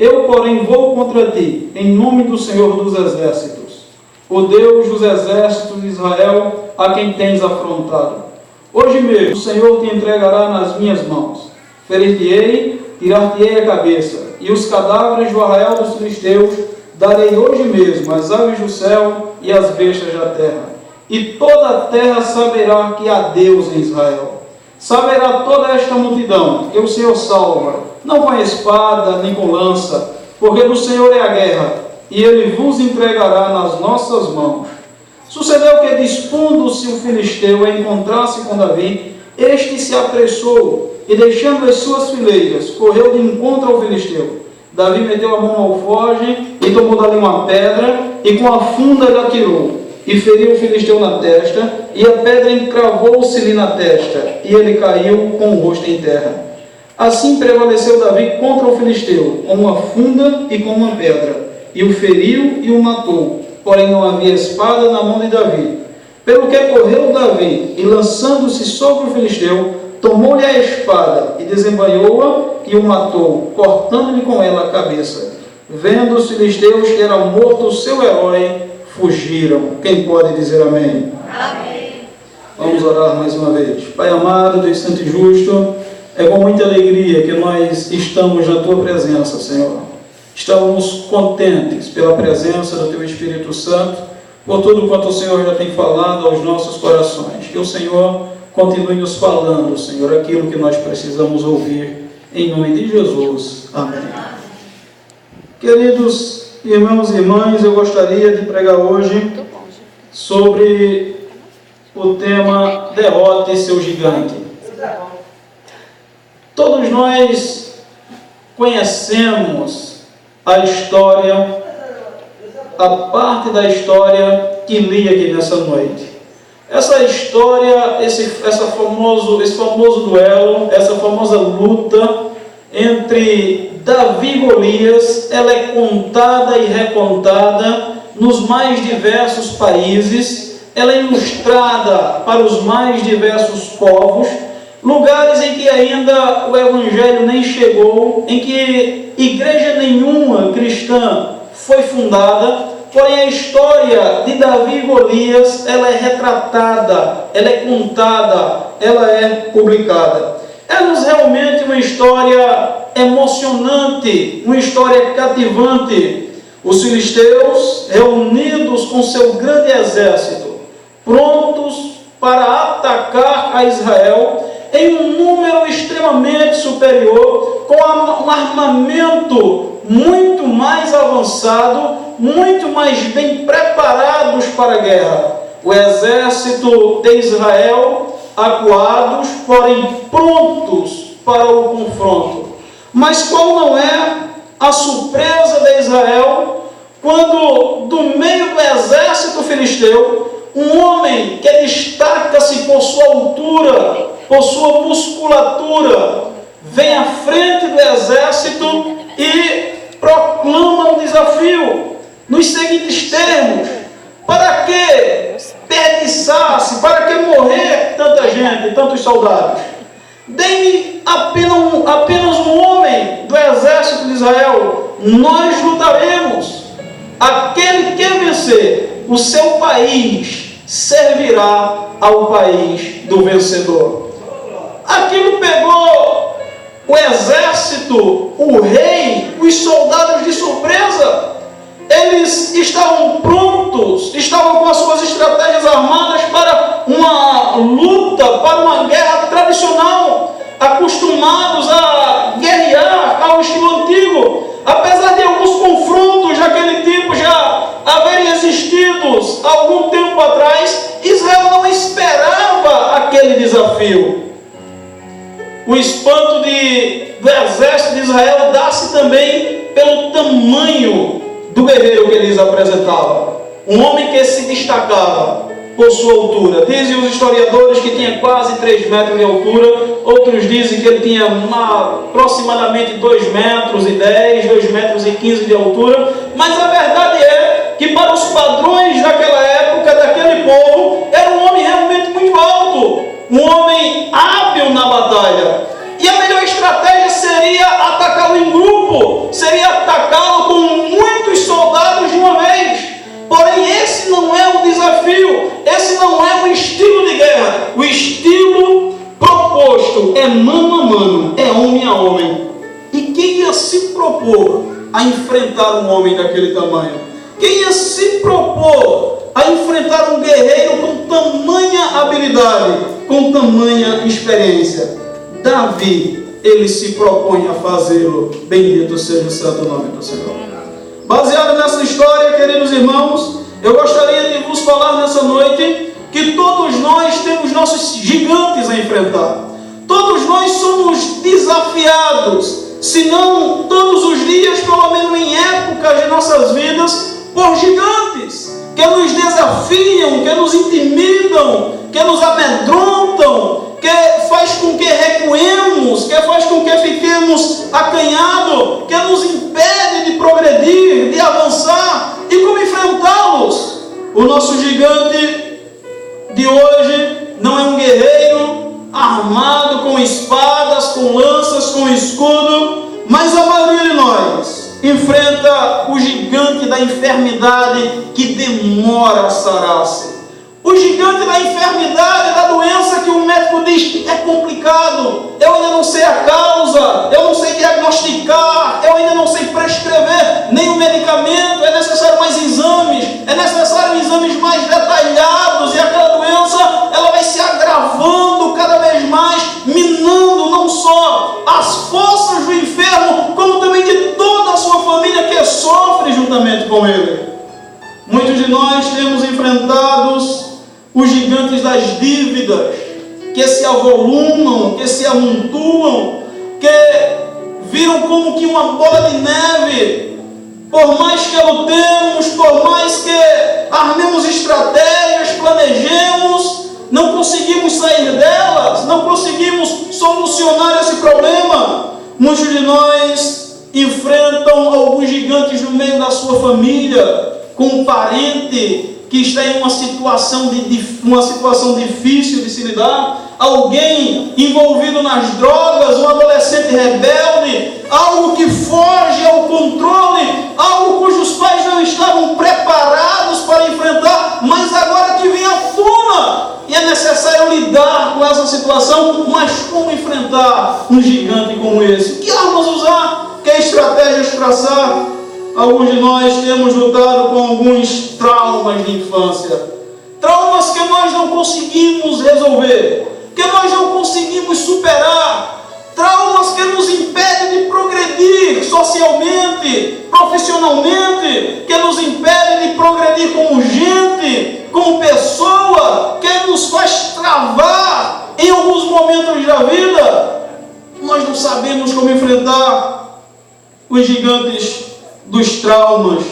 Eu, porém, vou contra ti, em nome do Senhor dos Exércitos, o Deus dos exércitos de Israel, a quem tens afrontado. Hoje mesmo o Senhor te entregará nas minhas mãos. Ferir-te-ei, tirar-te-ei a cabeça, e os cadáveres do arraial dos filisteus darei hoje mesmo às aves do céu e às bestas da terra. E toda a terra saberá que há Deus em Israel. Saberá toda esta multidão que o Senhor salva, não com a espada nem com lança, porque do Senhor é a guerra, e Ele vos entregará nas nossas mãos. Sucedeu que, dispondo-se o filisteu a encontrar-se com Davi, este se apressou, e deixando as suas fileiras, correu de encontro ao filisteu. Davi meteu a mão ao alforje, e tomou dali uma pedra, e com a funda lhe atirou, e feriu o filisteu na testa, e a pedra encravou-se-lhe na testa, e ele caiu com o rosto em terra. Assim prevaleceu Davi contra o filisteu, com uma funda e com uma pedra, e o feriu e o matou, porém não havia espada na mão de Davi. Pelo que correu Davi, e lançando-se sobre o filisteu, tomou-lhe a espada, e desembainhou-a, e o matou, cortando-lhe com ela a cabeça. Vendo os filisteus que era morto o seu herói, fugiram. Quem pode dizer amém? Amém. Vamos orar mais uma vez. Pai amado, Deus santo e justo, é com muita alegria que nós estamos na Tua presença, Senhor. Estamos contentes pela presença do Teu Espírito Santo, por tudo quanto o Senhor já tem falado aos nossos corações. Que o Senhor continue nos falando, Senhor, aquilo que nós precisamos ouvir, em nome de Jesus. Amém. Queridos irmãos e irmãs, eu gostaria de pregar hoje sobre o tema Derrote seu gigante. Todos nós conhecemos a história, a parte da história que li aqui nessa noite. Essa história, esse famoso duelo, essa famosa luta entre Davi e Golias, ela é contada e recontada nos mais diversos países, ela é ilustrada para os mais diversos povos, lugares em que ainda o Evangelho nem chegou, em que igreja nenhuma cristã foi fundada, porém a história de Davi e Golias, ela é retratada, ela é contada, ela é publicada. É-nos realmente uma história emocionante, uma história cativante. Os filisteus, reunidos com seu grande exército, prontos para atacar a Israel, em um número extremamente superior, com um armamento muito mais avançado, muito mais bem preparados para a guerra. O exército de Israel, acuados, porém prontos para o confronto. Mas qual não é a surpresa de Israel, quando do meio do exército filisteu, um homem que destaca-se por sua altura, por sua musculatura, vem à frente do exército e proclama um desafio, nos seguintes termos: para que perdiçar-se, para que morrer tanta gente, tantos soldados? Dê-me apenas um homem do exército de Israel, nós lutaremos. Aquele que vencer, o seu país servirá ao país do vencedor. Aquilo pegou o exército, o rei, os soldados de surpresa. Eles estavam prontos, estavam com as suas estratégias armadas para uma luta, para uma guerra tradicional, acostumados a guerrear ao estilo antigo. Apesar de alguns confrontos daquele tipo já haverem existido há algum tempo atrás, Israel não esperava aquele desafio. O espanto do exército de Israel dá-se também pelo tamanho do guerreiro que eles apresentavam. Um homem que se destacava por sua altura. Dizem os historiadores que tinha quase 3 metros de altura, outros dizem que ele tinha aproximadamente 2 metros e 10, 2 metros e 15 de altura, mas a verdade é que para os padrões daquela época, daquele povo, era um homem realmente muito alto, um homem hábil na batalha. E a melhor estratégia seria atacá-lo em grupo, seria atacá-lo propor a enfrentar um homem daquele tamanho? Quem ia se propor a enfrentar um guerreiro com tamanha habilidade, com tamanha experiência? Davi, ele se propõe a fazê-lo. Bendito seja o santo nome do Senhor. Baseado nessa história, queridos irmãos, eu gostaria de vos falar nessa noite que todos nós temos nossos gigantes a enfrentar. Todos nós somos desafiados, se não todos os dias, pelo menos em épocas de nossas vidas, por gigantes que nos desafiam, que nos intimidam, que nos amedrontam, que faz com que recuemos, que faz com que fiquemos acanhados, que nos impede de progredir, de avançar. E como enfrentá-los? O nosso gigante de hoje não é um guerreiro armado com espadas, com lanças, com escudo, mas a maioria de nós enfrenta o gigante da enfermidade que demora a sarar-se. O gigante da enfermidade, da doença que o médico diz que é complicado. Eu ainda não sei a causa, eu não sei diagnosticar, eu ainda não sei prescrever nenhum medicamento. É necessário mais exames, é necessário exames mais detalhados, e aquela doença ela vai se agravando cada vez mais, minando não só as forças do enfermo, como também de toda a sua família que sofre juntamente com ele. Muitos de nós temos enfrentado os gigantes das dívidas, que se avolumam, que se amontoam, que viram como que uma bola de neve. Por mais que lutemos, por mais que armemos estratégias, planejemos, não conseguimos sair delas, não conseguimos solucionar esse problema. Muitos de nós enfrentam alguns gigantes no meio da sua família, com um parente que está em uma situação difícil de se lidar, alguém envolvido nas drogas, um adolescente rebelde, algo que foge ao controle, algo cujos pais não estavam preparados para enfrentar, mas agora que vem à tona, e é necessário lidar com essa situação. Mas como enfrentar um gigante como esse? Que armas usar? Que estratégias traçar? Alguns de nós temos lutado com alguns traumas de infância. Traumas que nós não conseguimos resolver, que nós não conseguimos superar. Traumas que nos impedem de progredir socialmente, profissionalmente, que nos impedem de progredir como gente, como pessoa, que nos faz travar em alguns momentos da vida. Nós não sabemos como enfrentar os gigantes dos traumas.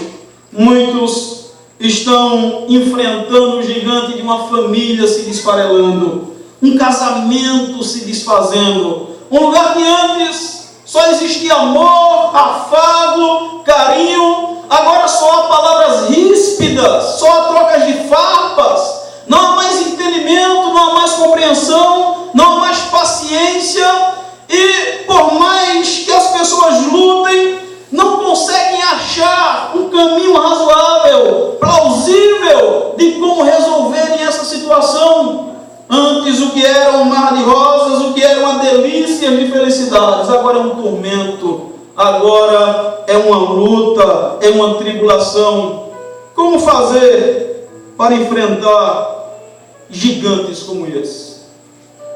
Muitos estão enfrentando o gigante de uma família se desfarelando, um casamento se desfazendo, um lugar que antes só existia amor, afago, carinho, agora só há palavras ríspidas, só há trocas de farpas, não há mais entendimento, não há mais compreensão, não há mais paciência, e por mais que as pessoas lutem, não conseguem achar um caminho razoável, plausível, de como resolverem essa situação. Antes o que era um mar de rosas, o que era uma delícia de felicidades, agora é um tormento, agora é uma luta, é uma tribulação. Como fazer para enfrentar gigantes como esse?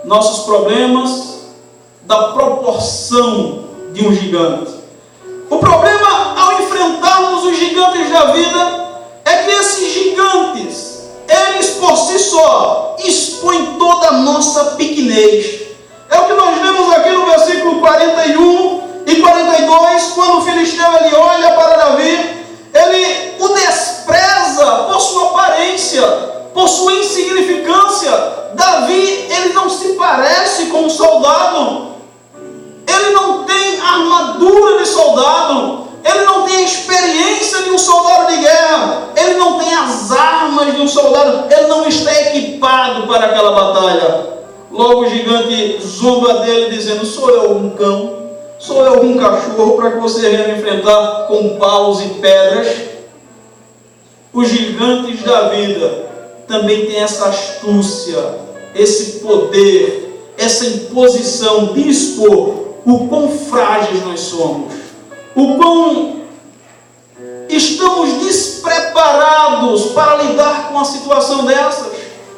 Nossos problemas da proporção de um gigante. O problema ao enfrentarmos os gigantes da vida é que esses gigantes, eles por si só expõem toda a nossa pequenez. É o que nós vemos aqui no versículo 41 e 42, quando o filisteu ele olha para Davi, ele o despreza por sua aparência, por sua insignificância. Davi, ele não se parece com um soldado, ele não tem a armadura de soldado, ele não tem a experiência de um soldado de guerra, ele não tem as armas de um soldado, ele não está equipado para aquela batalha. Logo o gigante zomba dele, dizendo: sou eu um cão? Sou eu um cachorro para que você venha me enfrentar com paus e pedras? Os gigantes da vida também têm essa astúcia, esse poder, essa imposição de expor o quão frágeis nós somos, o irmão, estamos despreparados para lidar com uma situação dessas.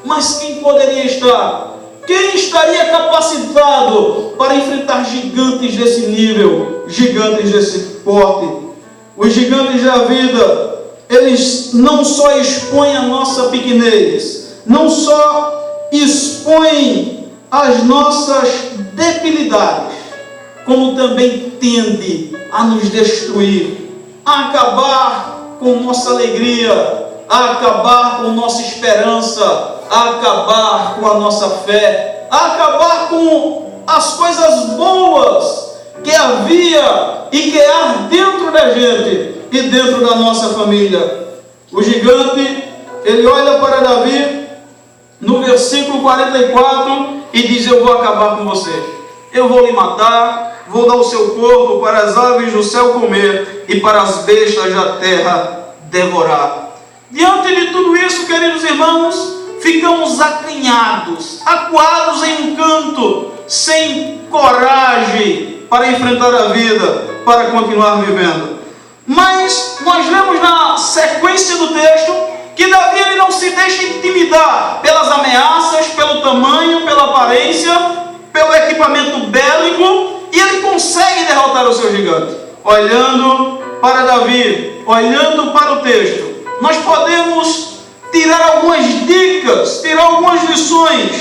Mas quem poderia estar? Quem estaria capacitado para enfrentar gigantes desse nível, gigantes desse porte? Os gigantes da vida, eles não só expõem a nossa pequenez, não só expõem as nossas debilidades, como também tende a nos destruir, a acabar com nossa alegria, a acabar com nossa esperança, a acabar com a nossa fé, a acabar com as coisas boas que havia e que há dentro da gente e dentro da nossa família. O gigante, ele olha para Davi no versículo 44 e diz: eu vou acabar com você, eu vou lhe matar, vou dar o seu corpo para as aves do céu comer e para as bestas da terra devorar. Diante de tudo isso, queridos irmãos, ficamos acanhados, acuados em um canto, sem coragem para enfrentar a vida, para continuar vivendo. Mas nós lemos na sequência do texto que Davi, ele não se deixa intimidar pelas ameaças, pelo tamanho, pela aparência, pelo equipamento bélico, e ele consegue derrotar o seu gigante. Olhando para Davi, olhando para o texto, nós podemos tirar algumas dicas, tirar algumas lições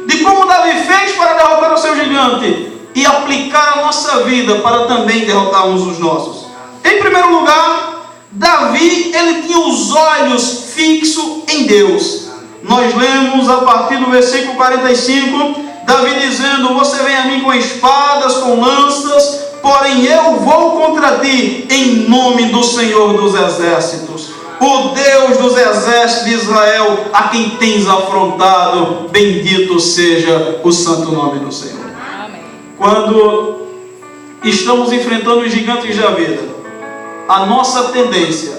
de como Davi fez para derrotar o seu gigante e aplicar a nossa vida para também derrotarmos os nossos. Em primeiro lugar, Davi, ele tinha os olhos fixos em Deus. Nós lemos a partir do versículo 45, Davi dizendo: você vem a mim com espadas, com lanças, porém eu vou contra ti em nome do Senhor dos Exércitos, o Deus dos exércitos de Israel, a quem tens afrontado. Bendito seja o santo nome do Senhor. Amém. Quando estamos enfrentando os gigantes da vida, a nossa tendência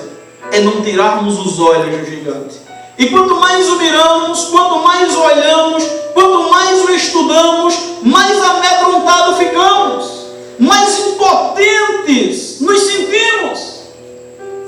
é não tirarmos os olhos do gigante. E quanto mais o miramos, quanto mais o olhamos, quanto mais o estudamos, mais amedrontados ficamos, mais impotentes nos sentimos.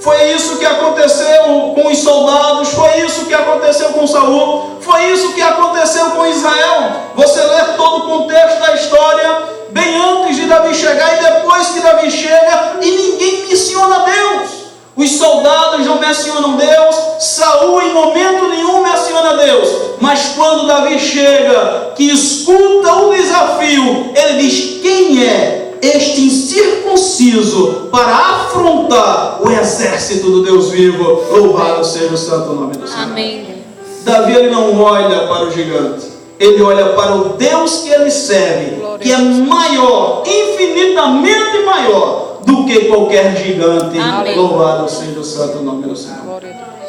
Foi isso que aconteceu com os soldados, foi isso que aconteceu com Saul, foi isso que aconteceu com Israel. Você lê todo o contexto da história, bem antes de Davi chegar e depois que Davi chega, e ninguém menciona Deus. Os soldados não mencionam Deus, Saul em momento nenhum menciona Deus. Mas quando Davi chega, que escuta o desafio, ele diz: quem é este incircunciso para afrontar o exército do Deus vivo? Louvado seja o santo nome do Senhor. Amém. Davi, ele não olha para o gigante, ele olha para o Deus que ele serve, que é maior, infinitamente maior do que qualquer gigante. Amém. Louvado seja o santo nome do Senhor.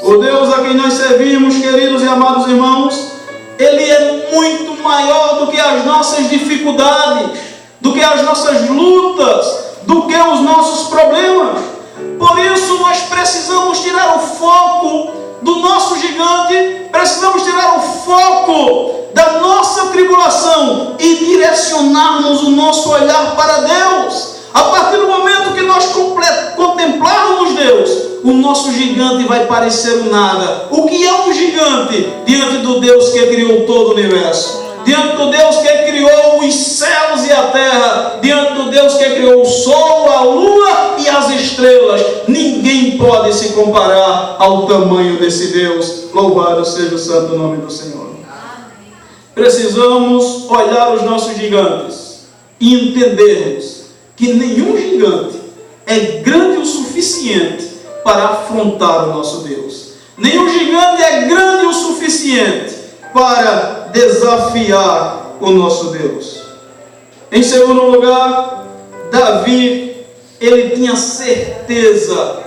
O Deus a quem nós servimos, queridos e amados irmãos, ele é muito maior do que as nossas dificuldades, do que as nossas lutas, do que os nossos problemas. Por isso nós precisamos tirar o foco do nosso gigante, precisamos tirar o foco da nossa tribulação e direcionarmos o nosso olhar para Deus. A partir do momento que nós contemplarmos Deus, o nosso gigante vai parecer um nada. O que é um gigante diante do Deus que criou todo o universo? Diante do Deus que criou os céus e a terra, diante do Deus que criou o sol, a lua e as estrelas, ninguém pode se comparar ao tamanho desse Deus. Louvado seja o santo nome do Senhor. Precisamos olhar os nossos gigantes e entendermos que nenhum gigante é grande o suficiente para afrontar o nosso Deus. Nenhum gigante é grande o suficiente para desafiar o nosso Deus. Em segundo lugar, Davi, ele tinha certeza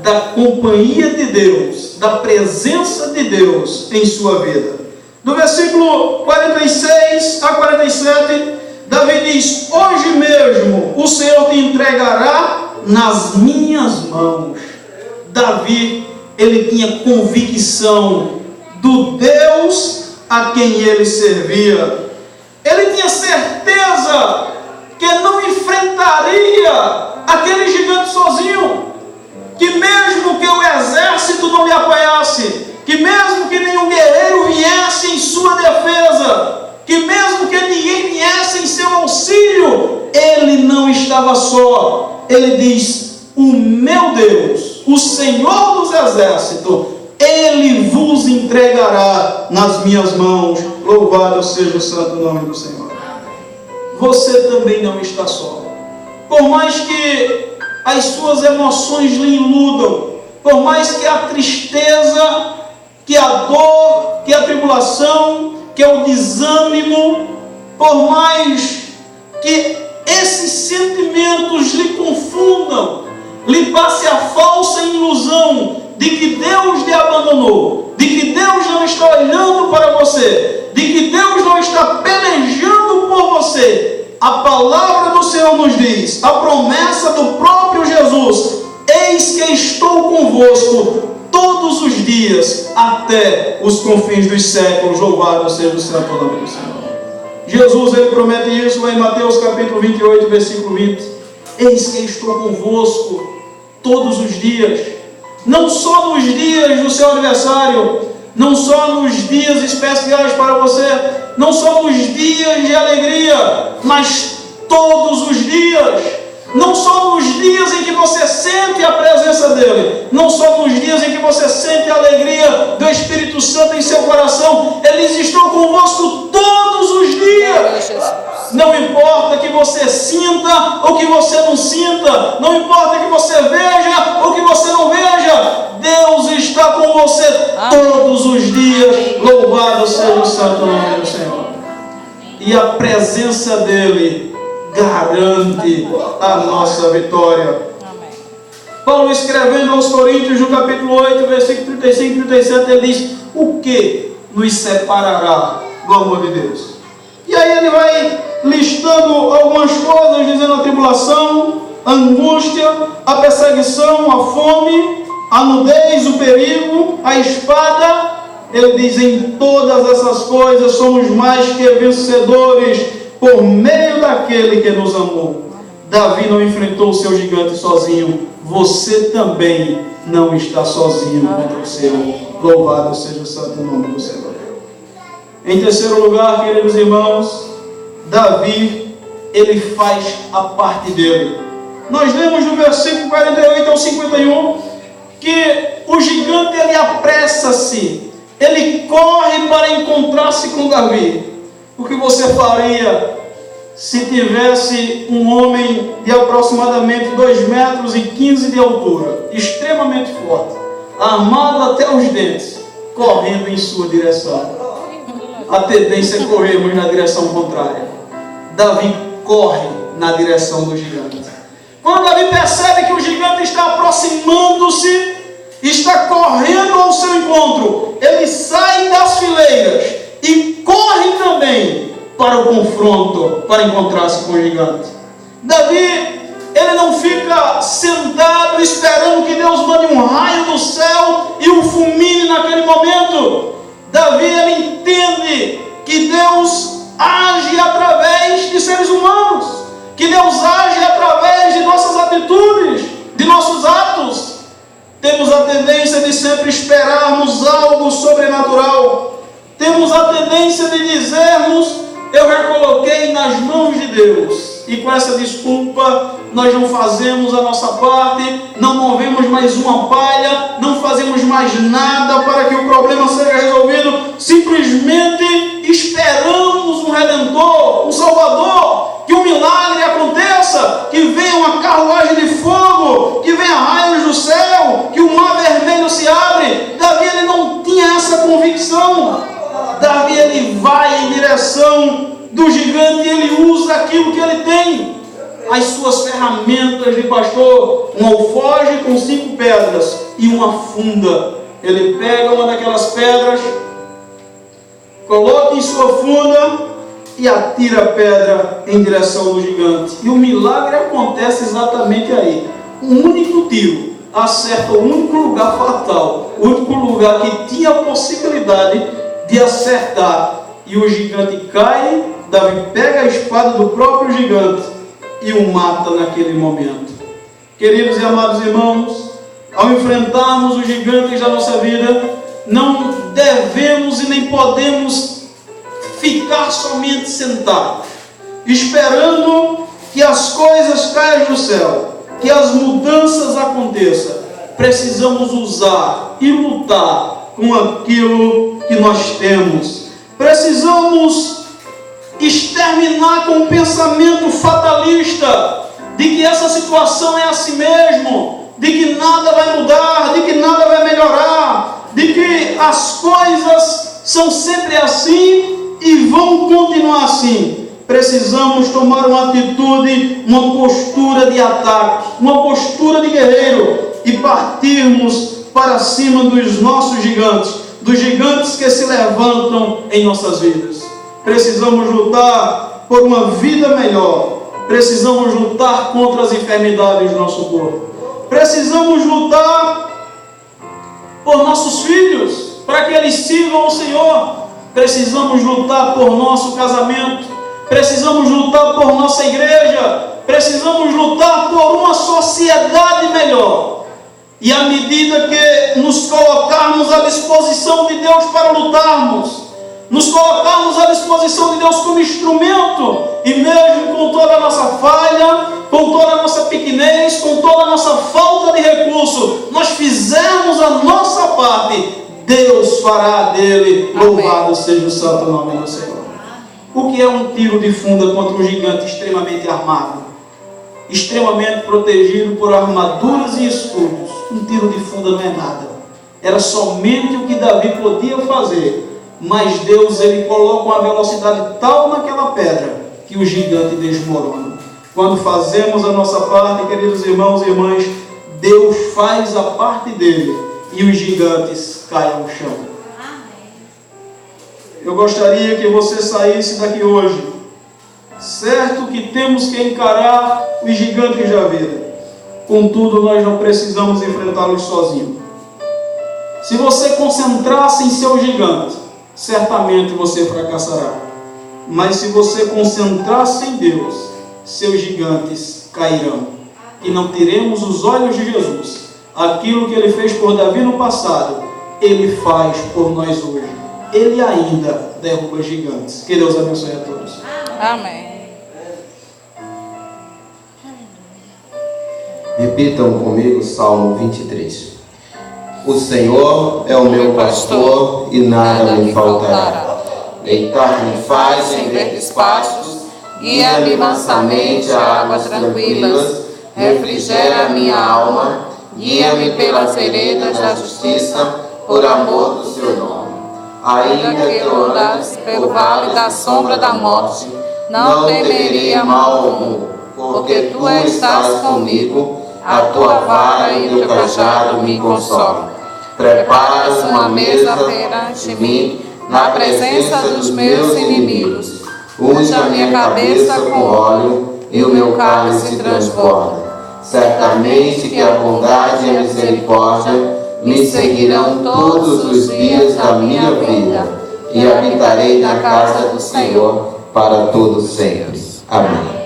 da companhia de Deus, da presença de Deus em sua vida. Do versículo 46 a 47, Davi diz: hoje mesmo o Senhor te entregará nas minhas mãos. Davi, ele tinha convicção do Deus a quem ele servia. Ele tinha certeza que não enfrentaria aquele gigante sozinho. viesse, que mesmo que nenhum guerreiro viesse em sua defesa, que mesmo que ninguém viesse em seu auxílio, ele não estava só. Ele diz: o meu Deus, o Senhor dos exércitos, Ele vos entregará nas minhas mãos. Louvado seja o santo nome do Senhor. Você também não está só. Por mais que as suas emoções lhe iludam, por mais que a tristeza, que a dor, que a tribulação, que o desânimo, por mais que esses sentimentos lhe confundam, lhe passe a falsa ilusão de que Deus lhe abandonou, de que Deus não está olhando para você, de que Deus não está pelejando por você, a palavra do Senhor nos diz, a promessa do próprio Jesus: eis que estou convosco todos os dias, até os confins dos séculos. Louvado seja o santo nome do Senhor. Jesus, ele promete isso lá em Mateus capítulo 28, versículo 20. Eis que estou convosco todos os dias, não só nos dias do seu aniversário, não só nos dias especiais para você, não só nos dias de alegria, mas todos os dias. Não só nos dias em que você sente a presença dEle, não só nos dias em que você sente a alegria do Espírito Santo em seu coração, eles estão convosco todos os dias. Não importa que você sinta ou que você não sinta, não importa que você veja ou que você não veja, Deus está com você todos os dias. Louvado seja o santo nome do Senhor. E a presença dEle garante a nossa vitória. Amém. Paulo, escrevendo aos Coríntios, no capítulo 8, versículo 35 e 37, ele diz: o que nos separará do amor de Deus? E aí ele vai listando algumas coisas, dizendo: a tribulação, a angústia, a perseguição, a fome, a nudez, o perigo, a espada. Ele diz: em todas essas coisas somos mais que vencedores por meio daquele que nos amou. Davi não enfrentou o seu gigante sozinho. Você também não está sozinho contra o seu. Louvado seja o santo nome do Senhor. Em terceiro lugar, queridos irmãos, Davi, ele faz a parte dele. Nós lemos no versículo 48 ao 51 que o gigante, ele apressa-se, ele corre para encontrar-se com Davi. O que você faria se tivesse um homem de aproximadamente 2,15 metros de altura, extremamente forte, armado até os dentes, correndo em sua direção? A tendência é corrermos na direção contrária. Davi corre na direção do gigante. Quando Davi percebe que o gigante está aproximando-se, está correndo ao seu encontro, ele sai das fileiras e corre também para o confronto, para encontrar-se com o gigante. Davi, ele não fica sentado esperando que Deus mande um raio do céu e o fulmine naquele momento. Davi, ele entende que Deus age através de seres humanos, que Deus age através de nossas atitudes, de nossos atos. Temos a tendência de sempre esperarmos algo sobrenatural. Temos a tendência de dizermos: eu já coloquei nas mãos de Deus, e com essa desculpa nós não fazemos a nossa parte, não movemos mais uma palha, não fazemos mais nada para que o problema seja resolvido, simplesmente esperamos um Redentor, um Salvador, que um milagre aconteça, que venha uma carruagem de fogo, que venha raios do céu, que o mar vermelho se abre. Davi, ele não tinha essa convicção. Davi, ele vai em direção do gigante e ele usa aquilo que ele tem, as suas ferramentas de pastor, um alforje com 5 pedras e uma funda. Ele pega uma daquelas pedras, coloca em sua funda e atira a pedra em direção do gigante. E o milagre acontece exatamente aí. Um único tiro acerta o único lugar fatal, o único lugar que tinha a possibilidade de acertar, e o gigante cai. Davi pega a espada do próprio gigante e o mata naquele momento. Queridos e amados irmãos, ao enfrentarmos os gigantes da nossa vida, não devemos e nem podemos ficar somente sentados, esperando que as coisas caiam do céu, que as mudanças aconteçam. Precisamos usar e lutar com aquilo que nós temos. Precisamos exterminar com o pensamento fatalista de que essa situação é assim mesmo, de que nada vai mudar, de que nada vai melhorar, de que as coisas são sempre assim e vão continuar assim. Precisamos tomar uma atitude, uma postura de ataque, uma postura de guerreiro e partirmos para cima dos nossos gigantes, dos gigantes que se levantam em nossas vidas. Precisamos lutar por uma vida melhor. Precisamos lutar contra as enfermidades do nosso corpo. Precisamos lutar por nossos filhos, para que eles sirvam o Senhor. Precisamos lutar por nosso casamento. Precisamos lutar por nossa igreja. Precisamos lutar por uma sociedade melhor. E à medida que nos colocarmos à disposição de Deus para lutarmos, nos colocarmos à disposição de Deus como instrumento, e mesmo com toda a nossa falha, com toda a nossa pequenez, com toda a nossa falta de recurso, nós fizermos a nossa parte, Deus fará dele. Louvado seja o santo nome do Senhor. O que é um tiro de funda contra um gigante extremamente armado, extremamente protegido por armaduras e escudos? Um tiro de funda não é nada. Era somente o que Davi podia fazer. Mas Deus, ele coloca uma velocidade tal naquela pedra que o gigante desmorona. Quando fazemos a nossa parte, queridos irmãos e irmãs, Deus faz a parte dele e os gigantes caem ao chão. Eu gostaria que você saísse daqui hoje, certo que temos que encarar os gigantes da vida. Contudo, nós não precisamos enfrentá-los sozinhos. Se você concentrar-se em seu gigante, certamente você fracassará. Mas se você concentrar-se em Deus, seus gigantes cairão. E não teremos os olhos de Jesus. Aquilo que ele fez por Davi no passado, ele faz por nós hoje. Ele ainda derruba gigantes. Que Deus abençoe a todos. Amém. Repitam comigo o Salmo 23. O Senhor é o meu pastor e nada me faltará. Deitar-me faz em verdes pastos, guia-me mansamente a águas tranquilas, refrigera a minha alma, guia-me pelas veredas da justiça, por amor do seu nome. Ainda que eu andasse pelo vale da sombra da morte, não temeria mal algum, porque tu estás comigo, a tua vara e o teu cajado me consolam. Preparas uma mesa perante mim, na presença dos meus inimigos. Unge a minha cabeça com óleo e o meu cálice transborda. Certamente que a bondade e a misericórdia me seguirão todos os dias da minha vida, e habitarei na casa do Senhor para todo sempre. Amém.